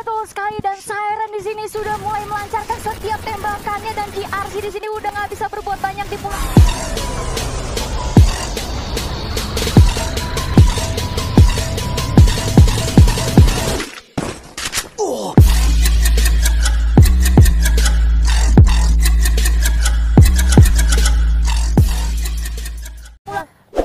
Betul sekali, dan Siren di sini sudah mulai melancarkan setiap tembakannya, dan GRC di sini udah nggak bisa berbuat banyak di pulau.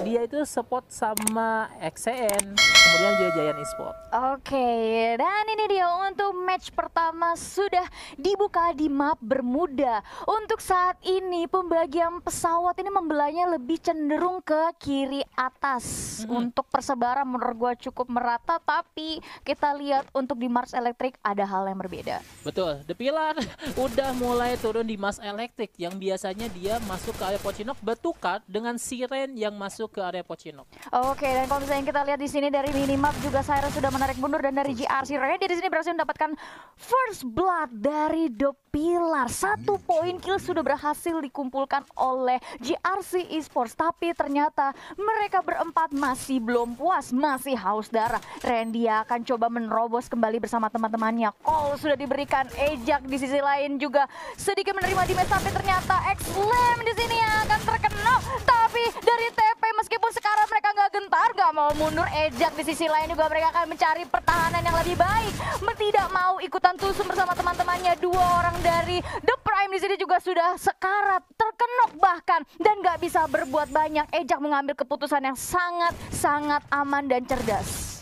Dia itu support sama XCN, kemudian juga Giant Esport. Oke, dan ini dia untuk match pertama sudah dibuka di map Bermuda. Untuk saat ini pembagian pesawat ini membelahnya lebih cenderung ke kiri atas. Untuk persebaran menurut gua cukup merata, tapi kita lihat untuk di Mars Electric ada hal yang berbeda. Betul, The Pillar udah mulai turun di Mars Electric yang biasanya dia masuk ke area Pochinok, bertukar dengan Siren yang masuk ke area Pochinok. Oke, dan kalau misalnya kita lihat di sini dari minimap juga Siren sudah menarik mundur, dan dari GRC Randy di sini berhasil mendapatkan first blood dari The Pillar. 1 poin kill sudah berhasil dikumpulkan oleh GRC Esports, tapi ternyata mereka berempat masih belum puas, masih haus darah. Randy akan coba menerobos kembali bersama teman-temannya. Call sudah diberikan, Ejak di sisi lain juga sedikit menerima damage, tapi ternyata X-Lam di sini akan terkena. Tapi dari TP meskipun sekarang mereka nggak gentar, nggak mau mundur, Ejak di sisi lain juga mereka akan mencari pertahanan yang lebih baik. Tidak mau ikutan tusuk bersama teman-temannya. 2 orang dari The Prime di sini juga sudah sekarat, terkenok bahkan, dan nggak bisa berbuat banyak. Ejak mengambil keputusan yang sangat aman dan cerdas.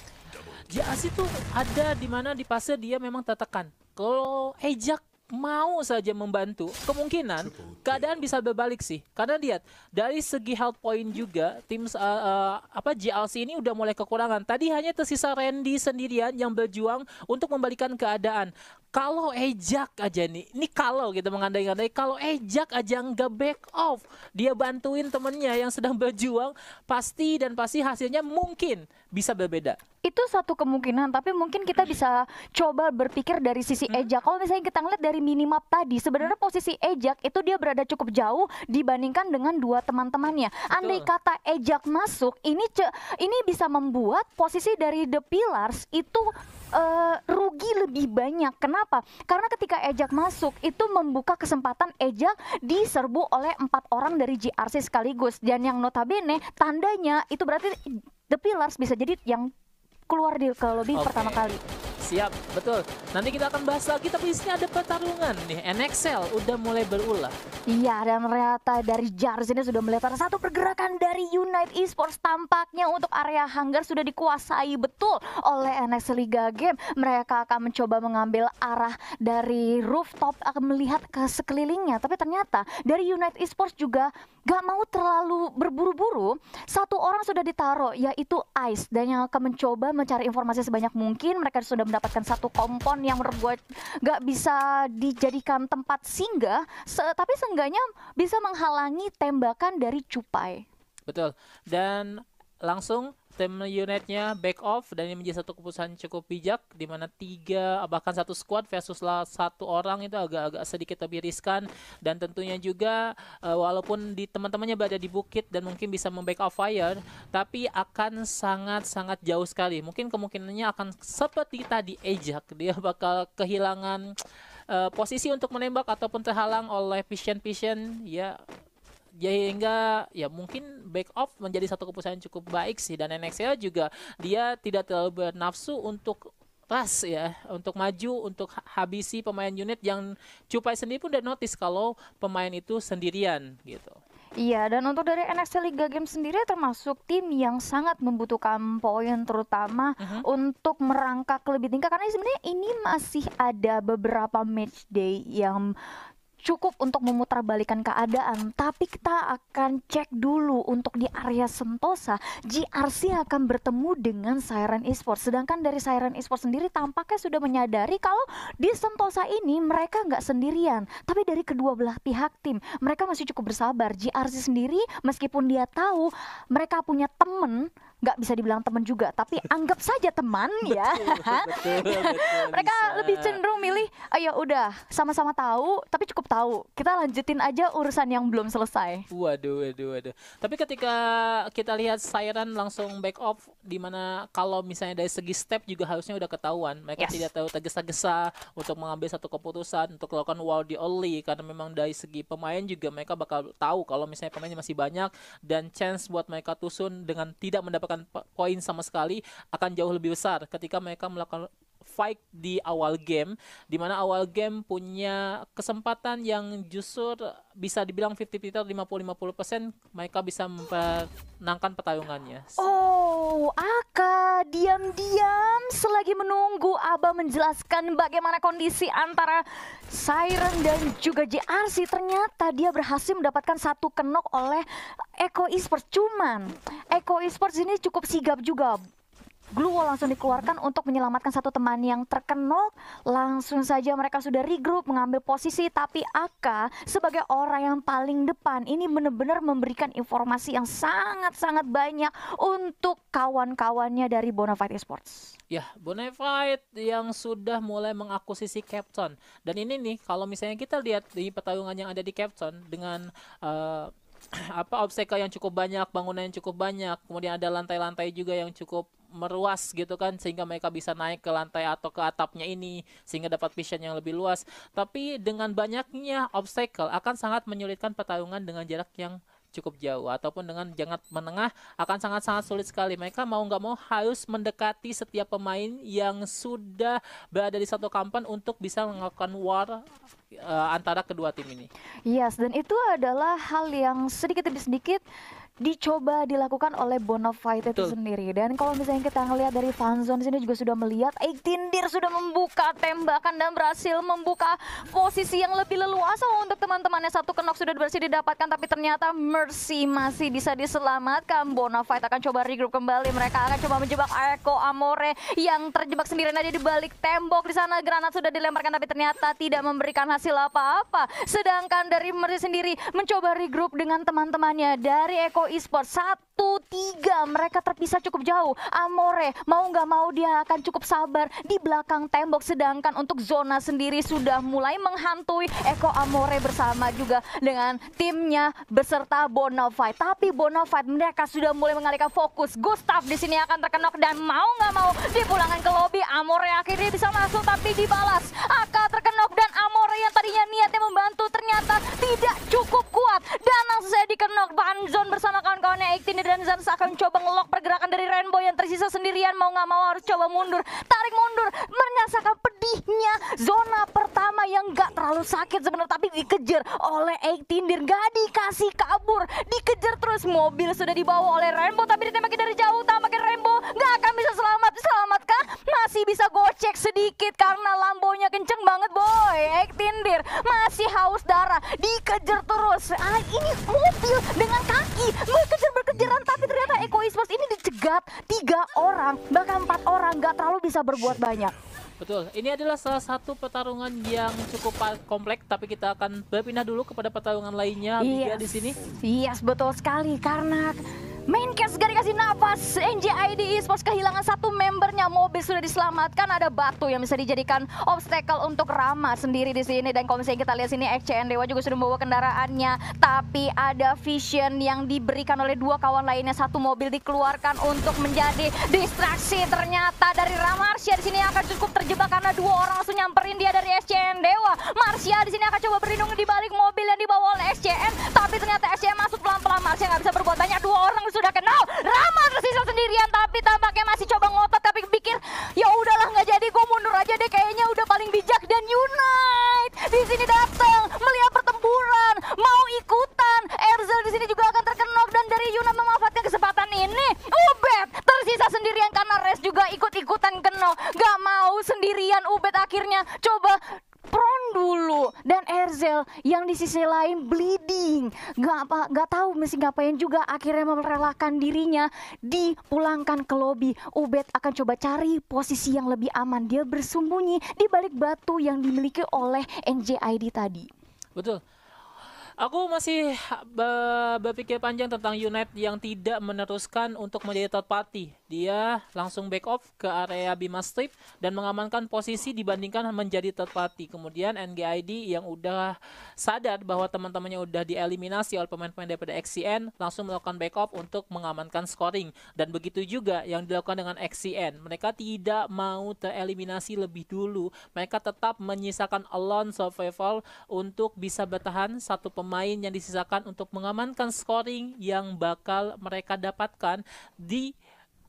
JAS itu ada di mana di fase dia memang tertekan. Kalau Ejak mau saja membantu, kemungkinan keadaan bisa berbalik sih. Karena lihat dari segi health point juga tim GLC ini udah mulai kekurangan. Tadi hanya tersisa Randy sendirian yang berjuang untuk membalikan keadaan. Kalau Ejak aja nih, ini kalau kita mengandai-andai, kalau Ejak aja nggak back off, dia bantuin temennya yang sedang berjuang, pasti hasilnya mungkin bisa berbeda. Itu satu kemungkinan, tapi mungkin kita bisa coba berpikir dari sisi Ejak. Kalau misalnya kita ngeliat dari minimap tadi, sebenarnya posisi Ejak itu dia berada cukup jauh dibandingkan dengan 2 teman-temannya. Andai kata Ejak masuk, ini bisa membuat posisi dari The Pillars itu rugi lebih banyak. Kenapa? Karena ketika Ejak masuk itu membuka kesempatan Ejak diserbu oleh 4 orang dari GRC sekaligus, dan yang notabene tandanya itu berarti The Pillars bisa jadi yang keluar ke lobby pertama kali. Siap, betul. Nanti kita akan bahas lagi, tapi di sini ada pertarungan nih. NXL udah mulai berulah. Iya, dan ternyata dari Jars ini sudah melihat ada satu pergerakan dari Unite Esports. Tampaknya untuk area hangar sudah dikuasai betul oleh NXL Liga Game. Mereka akan mencoba mengambil arah dari rooftop, akan melihat ke sekelilingnya. Tapi ternyata dari Unite Esports juga gak mau terlalu berburu-buru. 1 orang sudah ditaruh, yaitu Ice, dan yang akan mencoba mencari informasi sebanyak mungkin. Mereka sudah mendapatkan 1 kompon yang menurut gue gak bisa dijadikan tempat singgah, tapi seenggaknya bisa menghalangi tembakan dari Cupai. Betul, dan langsung tim unitnya back off, dan ini menjadi satu keputusan cukup bijak, di mana 3 bahkan 1 squad versus 1 orang itu agak sedikit lebih riskan. Dan tentunya juga walaupun di teman-temannya berada di bukit dan mungkin bisa memback off fire, tapi akan sangat jauh sekali. Mungkin kemungkinannya akan seperti tadi Ejak, dia bakal kehilangan posisi untuk menembak ataupun terhalang oleh vision ya. Hingga ya mungkin back off menjadi satu keputusan yang cukup baik sih. Dan NXL juga dia tidak terlalu bernafsu untuk rush ya, untuk maju, untuk habisi pemain unit yang Cupai sendiri pun udah notice kalau pemain itu sendirian gitu. Iya, dan untuk dari NXL Liga Game sendiri termasuk tim yang sangat membutuhkan poin, terutama untuk merangkak lebih tinggi, karena sebenarnya ini masih ada beberapa match day yang cukup untuk memutarbalikkan keadaan. Tapi kita akan cek dulu untuk di area Sentosa, GRC akan bertemu dengan Siren Esports. Sedangkan dari Siren Esports sendiri tampaknya sudah menyadari kalau di Sentosa ini mereka nggak sendirian. Tapi dari kedua belah pihak tim, mereka masih cukup bersabar. GRC sendiri meskipun dia tahu mereka punya temen nggak bisa dibilang teman juga, tapi anggap saja teman ya. Mereka bisa. lebih cenderung milih, ayo udah sama-sama tahu, tapi cukup tahu. Kita lanjutin aja urusan yang belum selesai. Waduh, waduh, waduh. Tapi ketika kita lihat Siren langsung back off, dimana kalau misalnya dari segi step juga harusnya udah ketahuan. Mereka Yes. tidak tahu tergesa-gesa untuk mengambil satu keputusan, untuk melakukan wall di early, karena memang dari segi pemain juga mereka bakal tahu kalau misalnya pemainnya masih banyak, dan chance buat mereka tusun dengan tidak mendapatkan poin sama sekali akan jauh lebih besar ketika mereka melakukan fight di awal game, di mana awal game punya kesempatan yang justru bisa dibilang 50-50, 50-50%, mereka bisa memenangkan pertarungannya. Oh, Aka diam-diam selagi menunggu Aba menjelaskan bagaimana kondisi antara Siren dan juga JRC. Ternyata dia berhasil mendapatkan satu knock oleh Eko Esports. Cuman Eko Esports ini cukup sigap juga. Glue Wall langsung dikeluarkan untuk menyelamatkan satu teman yang terkenok. Langsung saja mereka sudah regroup mengambil posisi, tapi Aka sebagai orang yang paling depan ini benar-benar memberikan informasi yang sangat-sangat banyak untuk kawan-kawannya dari Bonafide Esports. Ya, Bonafide yang sudah mulai mengakuisisi Captain. Dan ini nih, kalau misalnya kita lihat di pertarungan yang ada di Captain dengan obstacle yang cukup banyak, bangunan yang cukup banyak, kemudian ada lantai-lantai juga yang cukup meruas gitu kan, sehingga mereka bisa naik ke lantai atau ke atapnya ini sehingga dapat vision yang lebih luas. Tapi dengan banyaknya obstacle akan sangat menyulitkan pertarungan dengan jarak yang cukup jauh ataupun dengan jarak menengah akan sangat-sangat sulit sekali. Mereka mau nggak mau harus mendekati setiap pemain yang sudah berada di satu kampan untuk bisa melakukan war antara kedua tim ini. Yes, dan itu adalah hal yang sedikit demi sedikit dicoba dilakukan oleh Bonafide itu Betul. sendiri. Dan kalau misalnya kita ngelihat dari fanzone sini juga sudah melihat Eitindir sudah membuka tembakan dan berhasil membuka posisi yang lebih leluasa untuk teman-temannya. Satu knock sudah berhasil didapatkan, tapi ternyata Mercy masih bisa diselamatkan. Bonafide akan coba regroup kembali. Mereka akan coba menjebak Eko Amore yang terjebak sendirian aja di balik tembok. Di sana granat sudah dilemparkan, tapi ternyata tidak memberikan hasil apa-apa. Sedangkan dari Mercy sendiri mencoba regroup dengan teman-temannya dari Eko Esports 1-3, mereka terpisah cukup jauh. Amore mau nggak mau dia akan cukup sabar di belakang tembok, sedangkan untuk zona sendiri sudah mulai menghantui Eko Amore bersama juga dengan timnya beserta Bonafide. Tapi Bonafide mereka sudah mulai mengalihkan fokus. Gustav di sini akan terkenok dan mau nggak mau dipulangkan ke lobby. Amore akhirnya bisa masuk tapi dibalas. Aka terkenok dan Amore yang tadinya niatnya membantu ternyata tidak cukup kuat dan langsung saja dikenok. Banzon bersama kawan-kawannya Eitindir dan Zans akan coba ngelok pergerakan dari Rainbow yang tersisa sendirian. Mau nggak mau harus coba mundur, tarik mundur, merasakan pedihnya zona pertama yang nggak terlalu sakit sebenarnya, tapi dikejar oleh Eitindir, nggak dikasih kabur, dikejar terus. Mobil sudah dibawa oleh Rainbow tapi ditembaki dari jauh. Tampaknya Rainbow nggak akan bisa selamatkah? Masih bisa gocek sedikit karena lambonya kenceng banget boy. Eitindir masih haus darah, dikejar terus. Ini mobil dengan kaki berkejaran, tapi ternyata Eko Esports ini dicegat 3 orang bahkan 4 orang, nggak terlalu bisa berbuat banyak. Betul, ini adalah salah satu pertarungan yang cukup kompleks, tapi kita akan berpindah dulu kepada pertarungan lainnya Abigail di sini. Yes, betul sekali, karena main cast gak dikasih nafas. NJID Esports kehilangan satu membernya. Mobil sudah diselamatkan, ada batu yang bisa dijadikan obstacle untuk Rama sendiri di sini. Dan kalau misalnya kita lihat sini, XCN Dewa juga sudah membawa kendaraannya, tapi ada vision yang diberikan oleh 2 kawan lainnya. Satu mobil dikeluarkan untuk menjadi distraksi. Ternyata dari Ramarsya di sini akan cukup terjebak karena 2 orang langsung nyamperin dia dari SCN Dewa. Marsya di sini akan coba berlindung di balik mobil yang dibawa oleh SCN, tapi ternyata SCN masuk pelan-pelan. Marsya nggak bisa berbuat banyak, 2 orang sudah kenal. Rama tersisa sendirian, tapi tampaknya masih coba ngotot, tapi pikir ya udahlah nggak jadi, gue mundur aja deh, kayaknya udah paling bijak. Dan Unite di sini datang melihat pertempuran, mau ikutan. Erzel di sini juga akan terkenok, dan dari Unite memanfaatkan kesempatan ini. Ubed tersisa sendirian karena Res juga ikut-ikutan kenok, gak mau sendirian. Ubed akhirnya coba prone dulu, dan Erzel yang di sisi lain bleeding, nggak tahu mesti ngapain juga, akhirnya merelakan dirinya dipulangkan ke lobby. Ubed akan coba cari posisi yang lebih aman, dia bersembunyi di balik batu yang dimiliki oleh NJID tadi. Betul. Aku masih berpikir panjang tentang United yang tidak meneruskan untuk menjadi third party. Dia langsung back off ke area Bima Strip dan mengamankan posisi dibandingkan menjadi third party. Kemudian NGID yang udah sadar bahwa teman-temannya udah dieliminasi oleh pemain-pemain daripada XCN langsung melakukan back off untuk mengamankan scoring. Dan begitu juga yang dilakukan dengan XCN. Mereka tidak mau tereliminasi lebih dulu. Mereka tetap menyisakan lone survival untuk bisa bertahan satu pemain yang disisakan untuk mengamankan scoring yang bakal mereka dapatkan di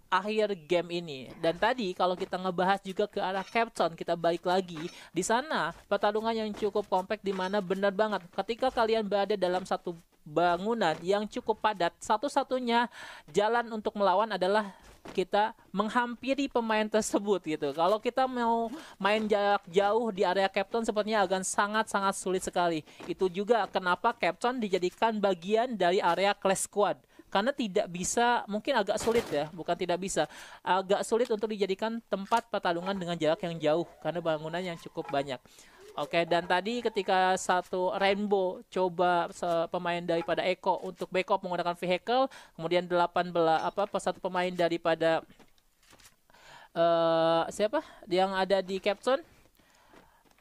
akhir game ini. Dan tadi kalau kita ngebahas juga ke arah Captain, kita balik lagi di sana pertarungan yang cukup kompak di mana benar banget ketika kalian berada dalam satu bangunan yang cukup padat, satu-satunya jalan untuk melawan adalah kita menghampiri pemain tersebut gitu. Kalau kita mau main jarak jauh di area Captain sepertinya akan sangat-sangat sulit sekali. Itu juga kenapa Captain dijadikan bagian dari area Clash Squad. Karena tidak bisa, mungkin agak sulit ya, bukan tidak bisa, agak sulit untuk dijadikan tempat pertarungan dengan jarak yang jauh karena bangunan yang cukup banyak. Oke, dan tadi ketika satu Rainbow coba pemain daripada Eko untuk backup menggunakan vehicle, kemudian 18 satu pemain daripada siapa yang ada di Captain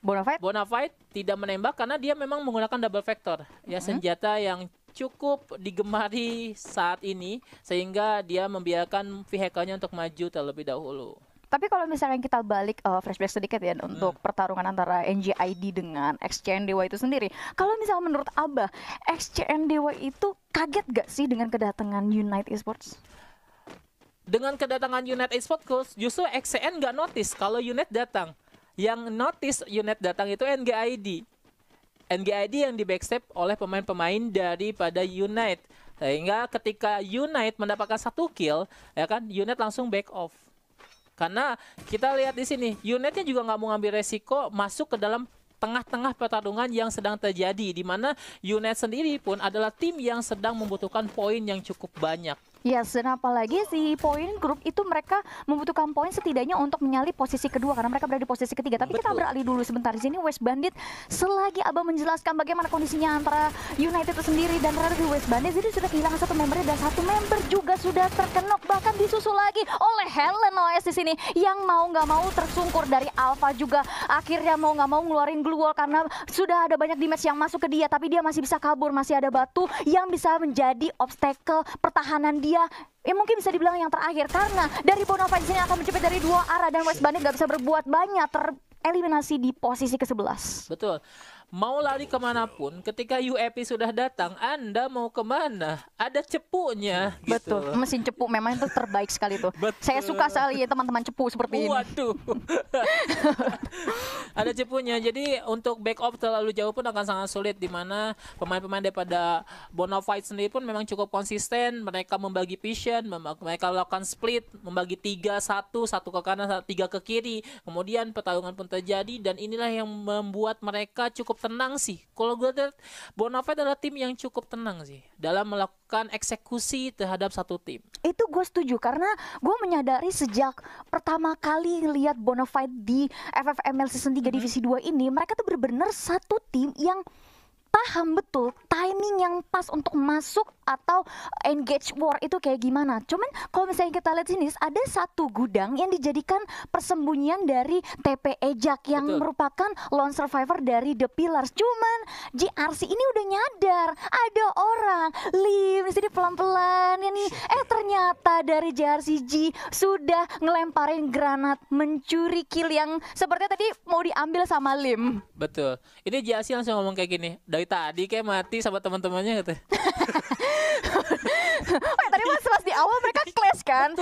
Bonafide tidak menembak karena dia memang menggunakan double vector, ya senjata yang cukup digemari saat ini sehingga dia membiarkan vehicle-nya untuk maju terlebih dahulu. Tapi kalau misalnya kita balik flashback sedikit ya untuk pertarungan antara NGID dengan XCN Dewa itu sendiri. Kalau misalnya menurut Abah, XCN Dewa itu kaget gak sih dengan kedatangan Unite Esports? Dengan kedatangan Unite Esports, justru XCN gak notice kalau Unite datang. Yang notice Unite datang itu NGID. NGID yang di backstep oleh pemain-pemain daripada Unite. Sehingga ketika Unite mendapatkan satu kill, ya kan, Unite langsung back off. Karena kita lihat di sini, Unite-nya juga nggak mau ngambil resiko masuk ke dalam tengah-tengah pertarungan yang sedang terjadi, di mana Unite sendiri pun adalah tim yang sedang membutuhkan poin yang cukup banyak. Yes, dan apalagi si poin grup itu mereka membutuhkan poin setidaknya untuk menyalip posisi kedua karena mereka berada di posisi ketiga. Tapi kita beralih dulu sebentar di sini West Bandit. Selagi Abah menjelaskan bagaimana kondisinya antara United itu sendiri dan terhadap West Bandit, jadi sudah kehilangan satu member dan satu member juga sudah terkenok, bahkan disusul lagi oleh Helen OS di sini yang mau nggak mau tersungkur dari Alpha juga. Akhirnya mau nggak mau ngeluarin glue wall karena sudah ada banyak damage yang masuk ke dia, tapi dia masih bisa kabur, masih ada batu yang bisa menjadi obstacle pertahanan dia. Ya mungkin bisa dibilang yang terakhir karena dari Bonafide sini akan menjepit dari dua arah dan West Bandit gak bisa berbuat banyak, tereliminasi di posisi ke-11. Betul. Mau lari kemanapun, ketika UAP sudah datang, Anda mau kemana? Ada cepunya. Gitu. Betul, mesin cepu memang itu terbaik sekali tuh. Betul. Saya suka sekali ya teman-teman cepu seperti ini. Waduh. Ada cepunya, jadi untuk back off terlalu jauh pun akan sangat sulit, dimana pemain-pemain daripada Bonafide sendiri pun memang cukup konsisten. Mereka membagi vision, mereka melakukan split, membagi 3-1, satu ke kanan, 3 ke kiri. Kemudian pertarungan pun terjadi dan inilah yang membuat mereka cukup tenang sih. Kalau gue lihat Bonafide adalah tim yang cukup tenang sih dalam melakukan eksekusi terhadap satu tim. Itu gue setuju karena gue menyadari sejak pertama kali lihat Bonafide di FFML Season 3 Divisi 2 ini, mereka tuh benar-benar satu tim yang paham betul timing yang pas untuk masuk atau engage war itu kayak gimana. Cuman kalau misalnya kita lihat sini ada satu gudang yang dijadikan persembunyian dari TP Ejak yang merupakan lone survivor dari The Pillars. Cuman GRC ini udah nyadar ada orang Lim sini pelan-pelan ya nih. Ternyata dari JRCG sudah ngelemparin granat mencuri kill yang sepertinya tadi mau diambil sama Lim. Betul. Ini JRC langsung ngomong kayak gini. Dari tadi kayak mati sama teman-temannya gitu. Tadi pas di awal mereka clash kan,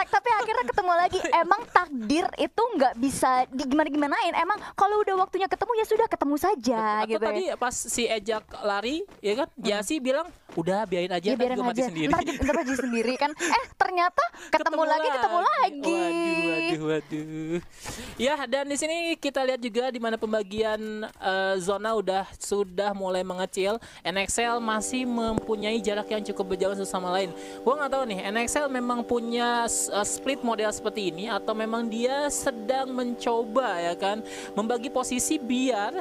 tapi akhirnya ketemu lagi. Emang takdir itu nggak bisa digimana-gimanain. Emang kalau udah waktunya ketemu ya sudah ketemu saja. Atau gitu. Tadi pas si Ejak lari, ya kan, Jasi bilang udah biarin aja, ya, biarin gue mati sendiri. Ntar mati sendiri kan. Ternyata ketemu lagi. Waduh. Ya, dan di sini kita lihat juga di mana pembagian zona sudah mulai mengecil. NXL masih mempunyai jarak yang cukup berjauh satu sama lain. Gua nggak tahu nih, NXL memang punya split model seperti ini atau memang dia sedang mencoba ya kan membagi posisi biar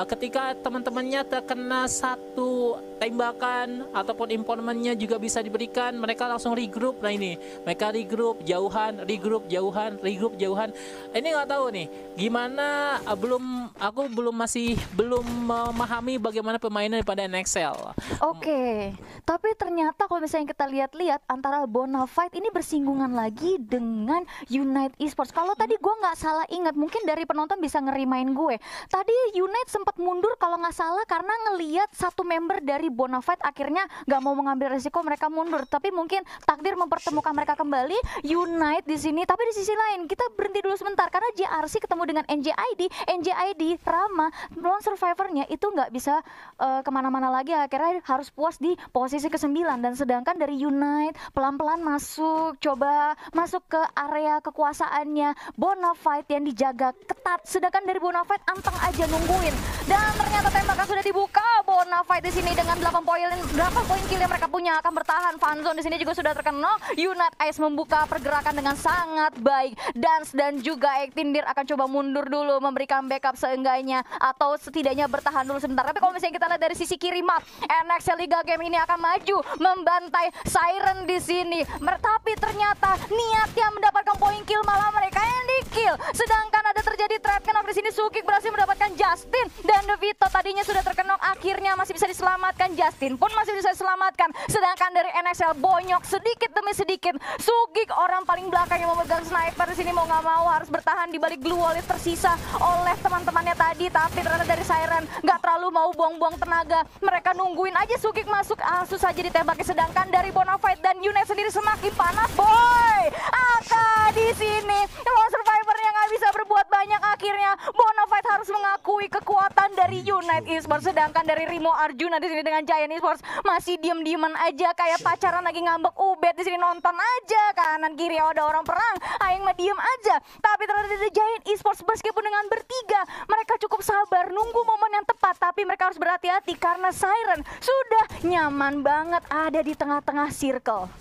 ketika teman-temannya terkena satu tembakan ataupun imponementnya juga bisa diberikan, mereka langsung regroup. Nah ini mereka regroup jauhan, regroup jauhan, regroup jauhan. Ini nggak tahu nih gimana, aku belum memahami bagaimana permainan pada NXL. Oke, tapi ternyata kalau misalnya kita lihat-lihat antara Bonafide ini bersinggungan lagi dengan Unite Esports. Kalau tadi gue nggak salah ingat, mungkin dari penonton bisa ngerimain gue. Tadi Unite sempat mundur kalau nggak salah karena ngelihat satu member dari Bonafide akhirnya nggak mau mengambil resiko, mereka mundur. Tapi mungkin takdir mempertemukan mereka kembali. Unite di sini, tapi di sisi lain kita berhenti dulu sebentar karena JRC ketemu dengan NJID Rama, lone survivornya itu nggak bisa kemana-mana lagi, akhirnya harus puas di posisi ke-9. Dan sedangkan dari Unite pelan-pelan coba masuk ke area kekuasaannya Bonafide yang dijaga ketat, sedangkan dari Bonafide anteng aja nungguin. Dan ternyata tembakan sudah dibuka. Bonafide di sini dengan 8 poin kill yang mereka punya akan bertahan. Fanzone di sini juga sudah terkenal. Unite Ice membuka pergerakan dengan sangat baik. Dance dan juga Ektindir akan coba mundur dulu, memberikan backup seenggaknya atau setidaknya bertahan dulu sebentar. Tapi kalau misalnya kita lihat dari sisi kiri map, NXL Liga Game ini akan maju membantai Siren di sini. Tapi ternyata niatnya mendapatkan poin kill malah mereka yang di kill. Sedangkan ada terjadi trap kenapa di sini Sukik berhasil mendapatkan Justin dan Devito tadinya sudah terkenok, akhirnya masih bisa diselamatkan. Justin pun masih bisa diselamatkan. Sedangkan dari NXL bonyok sedikit demi sedikit. Sukik orang paling belakang yang memegang sniper di sini mau nggak mau harus bertahan di balik glue wall tersisa oleh teman-temannya tadi. Tapi ternyata dari Siren nggak terlalu mau buang-buang tenaga. Mereka nungguin aja Sukik masuk, susah jadi tembaknya. Sedangkan dari Bonafide dan Unite sendiri semakin panas, boy. Aka di sini lone survivornya nggak bisa berbuat banyak, akhirnya Bonafide harus mengakui kekuatan dari Unite Esports. Sedangkan dari Rimo Arjuna di sini dengan Giant Esports masih diem-dieman aja kayak pacaran lagi ngambek ubed di sini, nonton aja kanan kiri ada orang perang, aing mah diem aja. Tapi ternyata dari Giant Esports meskipun dengan bertiga mereka cukup sabar nunggu momen yang tepat, tapi mereka harus berhati-hati karena Siren sudah nyaman banget ada di tengah-tengah circle.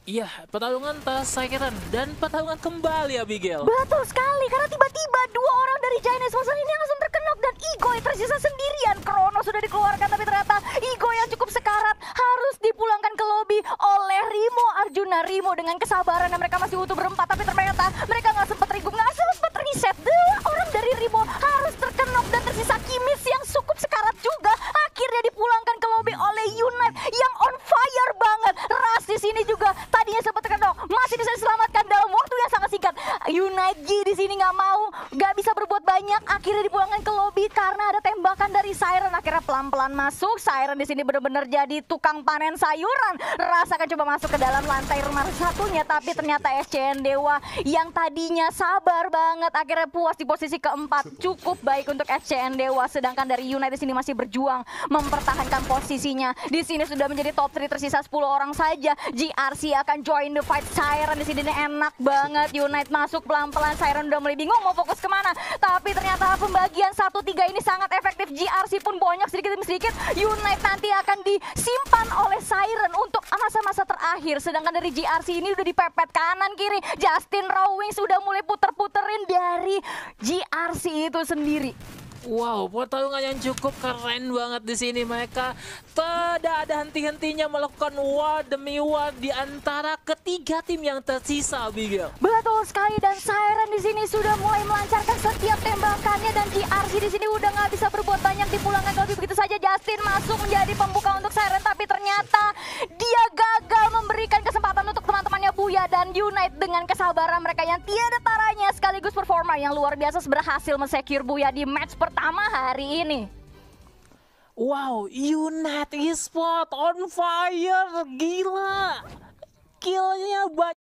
Iya, pertarungan Siren dan pertarungan kembali Abigail. Betul sekali, karena tiba-tiba dua orang dari Giant Esports ini langsung terkenok dan Igoy tersisa sendirian. Krono sudah dikeluarkan, tapi ternyata Igoy yang cukup sekarat harus dipulangkan ke lobi oleh Rimo Arjuna. Rimo dengan kesabaran dan mereka masih utuh berempat, tapi ternyata mereka nggak sempat regroup, nggak sempat reset. Dua orang dari Rimo harus terkenok dan tersisa Kimis yang cukup sekarat juga. Akhirnya dipulangkan ke lobi oleh Unite yang on fire banget. Ras di sini juga tadinya sempat terkenok, masih bisa diselamatkan dalam waktu yang sangat singkat. Unite G di sini nggak bisa berbuat banyak, akhirnya dipulangkan ke lobi karena ada tembakan dari Siren. Akhirnya pelan-pelan masuk. Siren di sini benar-benar jadi tukang panen sayuran. Ras akan coba masuk ke dalam lantai rumah satunya, tapi ternyata SCN Dewa yang tadinya sabar banget akhirnya puas di posisi keempat. Cukup baik untuk SCN Dewa. Sedangkan dari Unite di sini masih berjuang mempertahankan posisinya. Di sini sudah menjadi top 3, tersisa 10 orang saja. GRC akan join the fight. Siren di sini enak banget. Unite masuk pelan-pelan. Siren udah mulai bingung mau fokus kemana. Tapi ternyata pembagian 1-3 ini sangat efektif. GRC pun banyak sedikit demi sedikit. Unite nanti akan disimpan oleh Siren untuk masa-masa terakhir. Sedangkan dari GRC ini udah dipepet kanan kiri. Justin Rawings sudah mulai puter-puterin dari GRC itu sendiri. Wow, pertarungan yang cukup keren banget di sini. Mereka tidak ada henti-hentinya melakukan war demi war di antara ketiga tim yang tersisa, Abigail. Betul sekali, dan Siren di sini sudah mulai melancarkan setiap tembakannya dan GRC di sini udah nggak bisa berbuat banyak, dipulangkan ke lebih begitu saja. Justin masuk menjadi pembuka untuk Siren, tapi ternyata dia gagal memberikan kesempatan untuk teman-temannya Buya dan Unite dengan kesabaran mereka yang tiada taranya sekaligus performa yang luar biasa berhasil men-secure Buya di match pertama hari ini. Wow, Unite Esports on fire, gila. Killnya banyak.